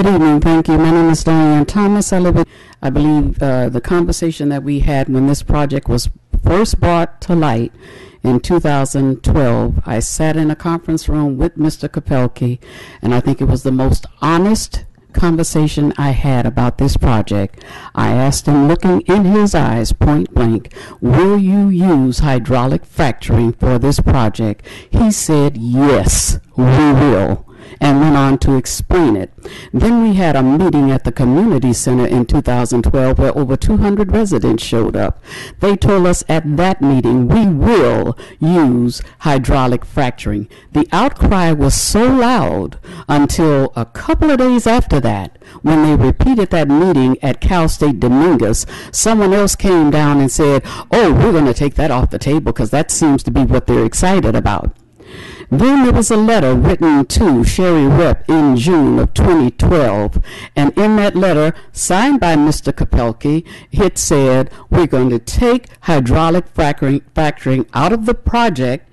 Good evening. Thank you. My name is Dianne Thomas. I believe the conversation that we had when this project was first brought to light in 2012, I sat in a conference room with Mr. Kopelke, and I think it was the most honest conversation I had about this project. I asked him, looking in his eyes point blank, will you use hydraulic fracturing for this project? He said, yes, we will, and went on to explain it. Then we had a meeting at the community center in 2012 where over 200 residents showed up. They told us at that meeting we will use hydraulic fracturing. The outcry was so loud until a couple of days after that, when they repeated that meeting at Cal State Dominguez, someone else came down and said, oh, we're going to take that off the table because that seems to be what they're excited about. Then there was a letter written to Sherry Rep in June of 2012, and in that letter, signed by Mr. Kopelke, it said, we're going to take hydraulic fracturing out of the project,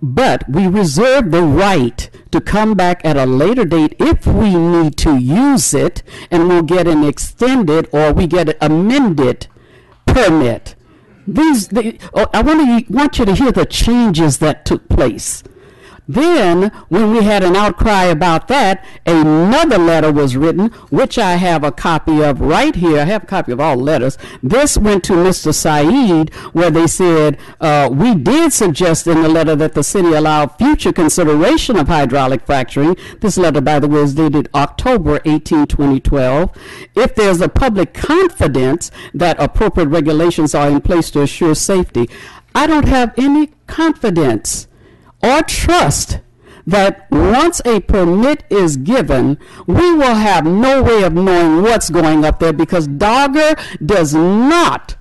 but we reserve the right to come back at a later date if we need to use it, and we'll get an extended or we get an amended permit. I want you to hear the changes that took place. Then, when we had an outcry about that, another letter was written, which I have a copy of right here. I have a copy of all letters. This went to Mr. Saeed, where they said, we did suggest in the letter that the city allow future consideration of hydraulic fracturing. This letter, by the way, is dated October 18, 2012. If there's a public confidence that appropriate regulations are in place to assure safety. I don't have any confidence or trust that once a permit is given, we will have no way of knowing what's going up there, because Dogger does not.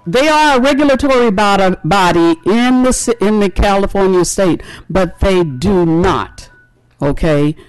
They are a regulatory body in the California state, but they do not,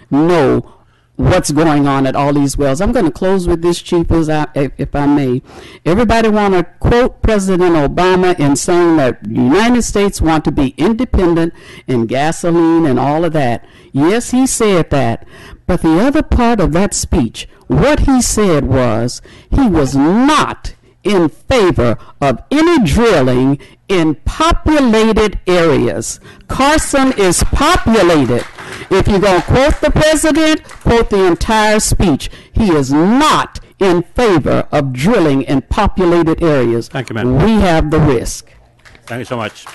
know what's going on at all these wells. I'm going to close with this, Chief, if I may. Everybody want to quote President Obama in saying that the United States want to be independent in gasoline and all of that. Yes, he said that. But the other part of that speech, what he said was he was not in favor of any drilling in populated areas. Carson is populated. If you're going to quote the president, quote the entire speech. He is not in favor of drilling in populated areas. Thank you, ma'am. We have the risk. Thank you so much.